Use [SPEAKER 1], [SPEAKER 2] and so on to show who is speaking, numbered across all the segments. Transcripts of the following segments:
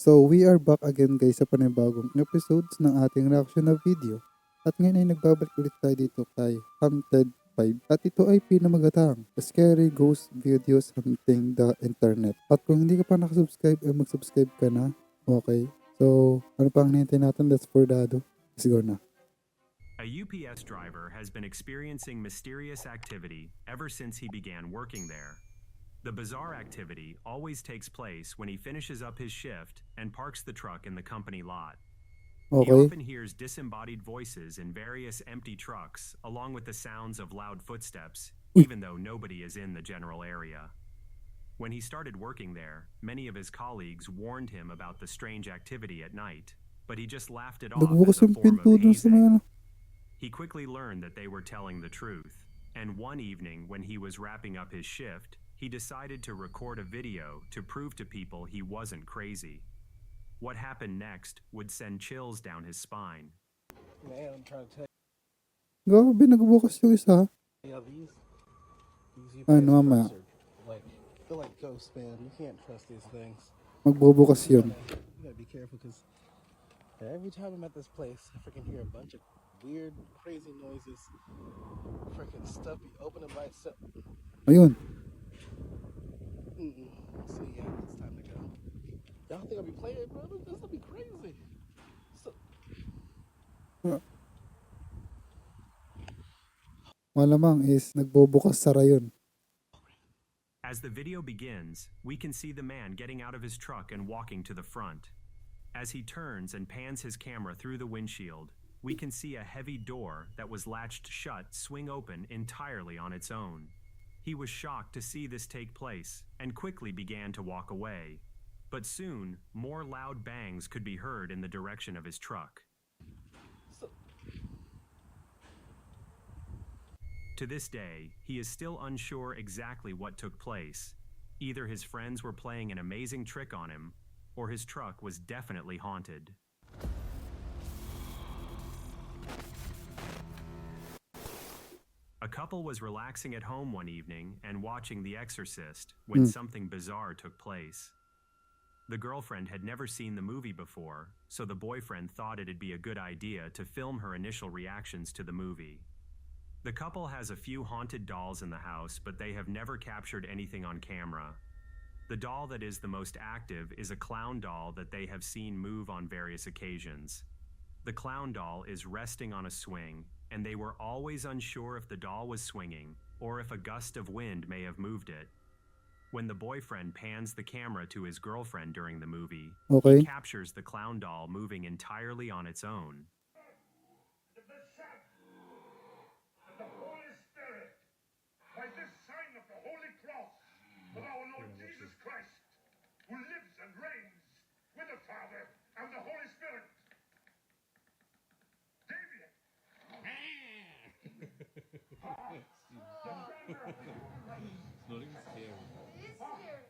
[SPEAKER 1] So, we are back again guys sa panibagong episodes ng ating reaction na video. At ngayon ay nagbabalik ulit tayo dito kay Haunted 5. At ito ay pinamagatang Scary Ghost Videos Hunting the Internet. At kung hindi ka pa nakasubscribe, ay mag-subscribe ka na. Okay. So, ano pang hinihintay natin? Let's fordado. Let's go na.
[SPEAKER 2] A UPS driver has been experiencing mysterious activity ever since he began working there. The bizarre activity always takes place when he finishes up his shift and parks the truck in the company lot. He often hears disembodied voices in various empty trucks, along with the sounds of loud footsteps, even though nobody is in the general area. When he started working there, many of his colleagues warned him about the strange activity at night, but he just laughed it off as a form of hazing. He quickly learned that they were telling the truth, and one evening when he was wrapping up his shift, he decided to record a video to prove to people he wasn't crazy. What happened next would send chills down his spine.
[SPEAKER 3] Man, I'm trying to tell you.
[SPEAKER 1] Grabe, nagbukas yung isa.
[SPEAKER 3] Yeah, these
[SPEAKER 1] Ano
[SPEAKER 3] UPS
[SPEAKER 1] mamaya?
[SPEAKER 3] trucks are they're like ghosts, man. You can't trust these things.
[SPEAKER 1] Magbubukas yun.
[SPEAKER 3] You gotta be careful because every time I'm at this place, I freaking hear a bunch of weird, crazy noises. Freaking stuff be opening by itself.
[SPEAKER 1] Ayun.
[SPEAKER 3] So yeah, it's time to go. Y'all think I'll be playing, bro? This will be crazy.
[SPEAKER 1] Malamang is nagbubukas sara yun.
[SPEAKER 2] As the video begins, we can see the man getting out of his truck and walking to the front. As he turns and pans his camera through the windshield, we can see a heavy door that was latched shut swing open entirely on its own. He was shocked to see this take place and quickly began to walk away. But soon, more loud bangs could be heard in the direction of his truck. To this day, he is still unsure exactly what took place. Either his friends were playing an amazing trick on him, or his truck was definitely haunted. A couple was relaxing at home one evening and watching The Exorcist when something bizarre took place. The girlfriend had never seen the movie before, so the boyfriend thought it'd be a good idea to film her initial reactions to the movie. The couple has a few haunted dolls in the house, but they have never captured anything on camera. The doll that is the most active is a clown doll that they have seen move on various occasions. The clown doll is resting on a swing, and they were always unsure if the doll was swinging or if a gust of wind may have moved it. When the boyfriend pans the camera to his girlfriend during the movie, he captures the clown doll moving entirely on its own.
[SPEAKER 4] The Holy Spirit, by this sign of the Holy Cross of our Lord Jesus Christ, who lives and reigns with the Father and the Holy Spirit. Damien!
[SPEAKER 5] It's not even scary.
[SPEAKER 4] It's scary.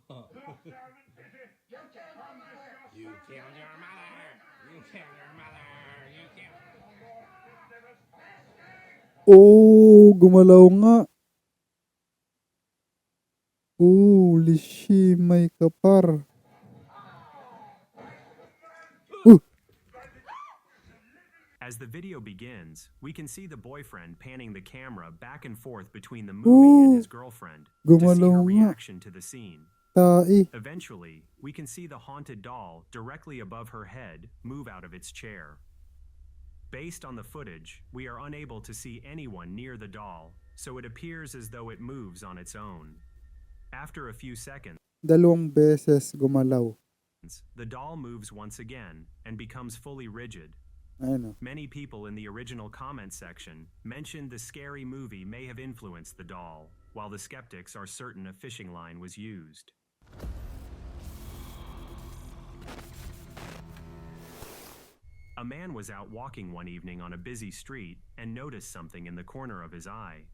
[SPEAKER 5] No.
[SPEAKER 4] Look down and pity. You killed your mother.
[SPEAKER 5] You killed your mother. You killed your mother. You killed.
[SPEAKER 1] Oh, gumalaw nga. Holy shit, may kapar.
[SPEAKER 2] As the video begins, we can see the boyfriend panning the camera back and forth between the movie and his girlfriend to see her reaction to the scene. Eventually, we can see the haunted doll directly above her head move out of its chair. Based on the footage, we are unable to see anyone near the doll, so it appears as though it moves on its own. After a few seconds,
[SPEAKER 1] dalawang beses gumalaw.
[SPEAKER 2] The doll moves once again and becomes fully rigid. Many people in the original comment section mentioned the scary movie may have influenced the doll, while the skeptics are certain a fishing line was used. A man was out walking one evening on a busy street and noticed something in the corner of his eye.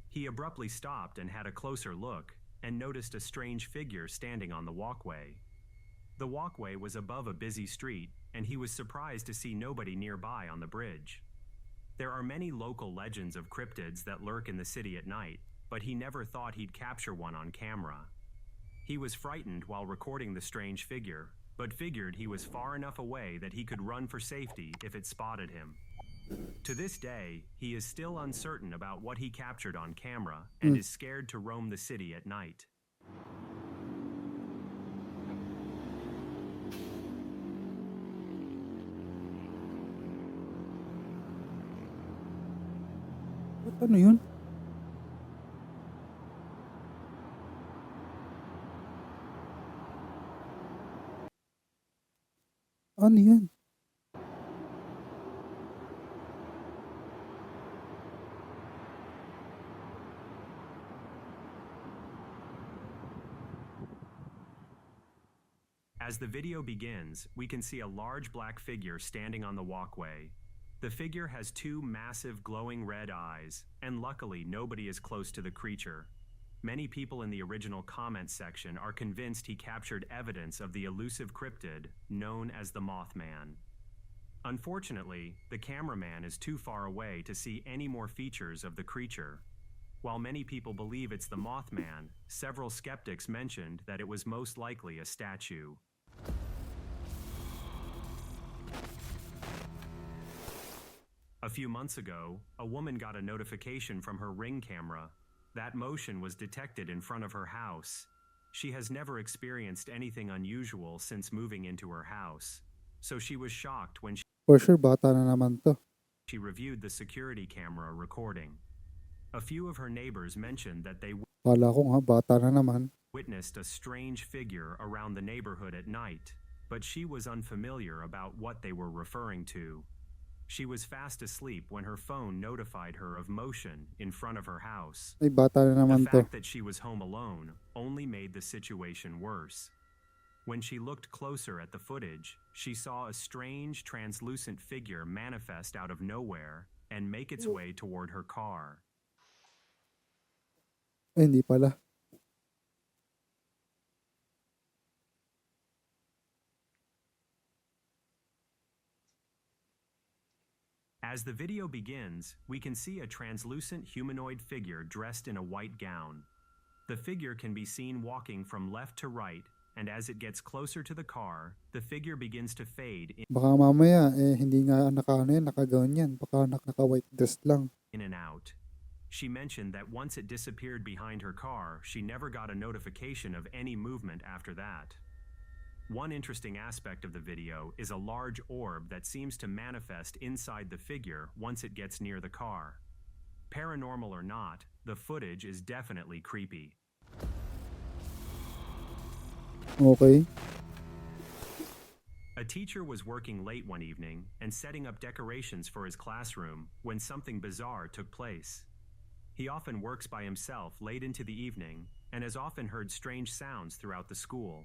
[SPEAKER 2] He abruptly stopped and had a closer look and noticed a strange figure standing on the walkway. The walkway was above a busy street, and he was surprised to see nobody nearby on the bridge. There are many local legends of cryptids that lurk in the city at night, but he never thought he'd capture one on camera. He was frightened while recording the strange figure, but figured he was far enough away that he could run for safety if it spotted him. To this day, he is still uncertain about what he captured on camera and is scared to roam the city at night.
[SPEAKER 1] Ano yun? Ano yan?
[SPEAKER 2] As the video begins, we can see a large black figure standing on the walkway. The figure has two massive glowing red eyes, and luckily nobody is close to the creature. Many people in the original comments section are convinced he captured evidence of the elusive cryptid known as the Mothman. Unfortunately, the cameraman is too far away to see any more features of the creature. While many people believe it's the Mothman, several skeptics mentioned that it was most likely a statue. A few months ago, a woman got a notification from her Ring camera. That motion was detected in front of her house. She has never experienced anything unusual since moving into her house, so she was shocked when
[SPEAKER 1] For sure, bata na naman to.
[SPEAKER 2] she reviewed the security camera recording. A few of her neighbors mentioned that they
[SPEAKER 1] Kala ko nga, bata na naman.
[SPEAKER 2] witnessed a strange figure around the neighborhood at night, but she was unfamiliar about what they were referring to. She was fast asleep when her phone notified her of motion in front of her house.
[SPEAKER 1] Ay, bata na
[SPEAKER 2] The
[SPEAKER 1] naman to.
[SPEAKER 2] fact that she was home alone only made the situation worse. When she looked closer at the footage, she saw a strange, translucent figure manifest out of nowhere and make its way toward her car.
[SPEAKER 1] Ay, hindi pala.
[SPEAKER 2] As the video begins, we can see a translucent humanoid figure dressed in a white gown. The figure can be seen walking from left to right, and as it gets closer to the car, the figure begins to fade
[SPEAKER 1] Baka mamaya, hindi nga nakagawan yan. Baka naka-white dress lang.
[SPEAKER 2] in and out. She mentioned that once it disappeared behind her car, she never got a notification of any movement after that. One interesting aspect of the video is a large orb that seems to manifest inside the figure once it gets near the car. Paranormal or not, the footage is definitely creepy.
[SPEAKER 1] Okay.
[SPEAKER 2] A teacher was working late one evening and setting up decorations for his classroom when something bizarre took place. He often works by himself late into the evening and has often heard strange sounds throughout the school.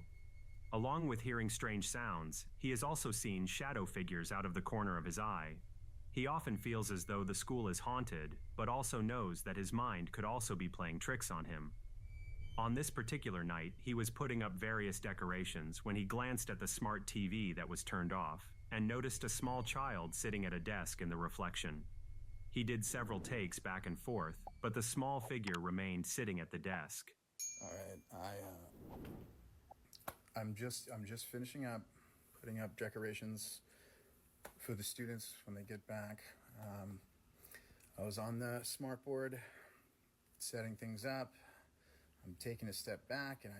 [SPEAKER 2] Along with hearing strange sounds, he has also seen shadow figures out of the corner of his eye. He often feels as though the school is haunted, but also knows that his mind could also be playing tricks on him. On this particular night, he was putting up various decorations when he glanced at the smart TV that was turned off and noticed a small child sitting at a desk in the reflection. He did several takes back and forth, but the small figure remained sitting at the desk.
[SPEAKER 6] All right, I'm just finishing up putting up decorations for the students when they get back. I was on the smart board setting things up. I'm taking a step back, and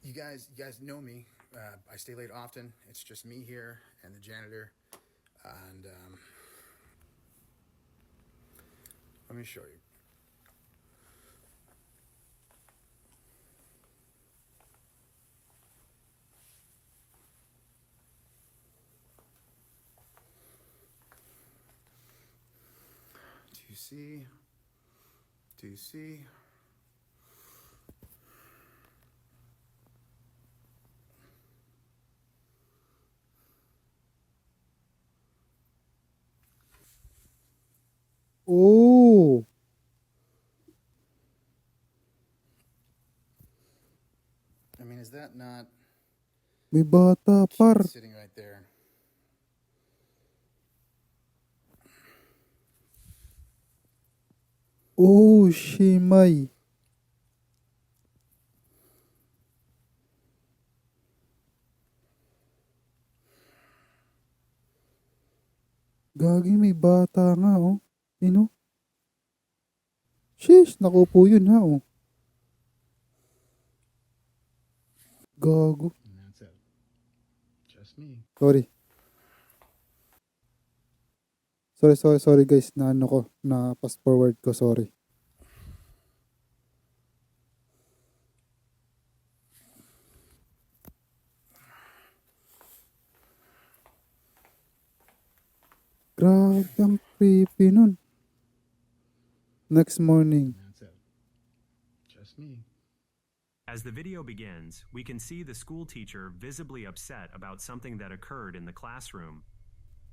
[SPEAKER 6] you guys know me. I stay late often. It's just me here and the janitor, and let me show you. Do you see? Do you see?
[SPEAKER 1] Oh!
[SPEAKER 6] I mean, is that not
[SPEAKER 1] May bata, par.
[SPEAKER 6] kid sitting right there?
[SPEAKER 1] Oh, shimay. Gagi, may bata nga, oh. Ino? Sheesh, nakupo yun ha, oh. Gago.
[SPEAKER 6] And that's it. Just me.
[SPEAKER 1] Sorry. Sorry guys, na ano ko, na fast forward ko, sorry. Grabe, ang creepy nun. Next morning.
[SPEAKER 6] And that's it. Just me.
[SPEAKER 2] As the video begins, we can see the school teacher visibly upset about something that occurred in the classroom.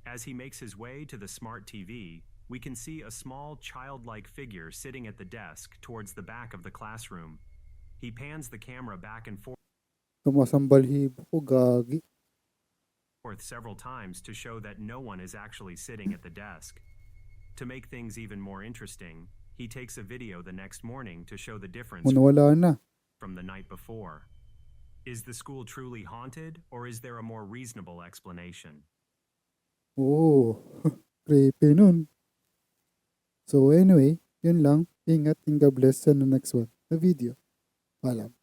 [SPEAKER 2] As he makes his way to the smart TV, we can see a small childlike figure sitting at the desk towards the back of the classroom. He pans the camera back and
[SPEAKER 1] Tumasambal hibo ko, gagi.
[SPEAKER 2] forth several times to show that no one is actually sitting at the desk. To make things even more interesting, he takes a video the next morning to show the difference
[SPEAKER 1] Wala na.
[SPEAKER 2] from the night before. Is the school truly haunted, or is there a more reasonable explanation?
[SPEAKER 1] Oh, creepy nun. So anyway, yun lang. Ingat and God bless sa next one, na video. Paalam.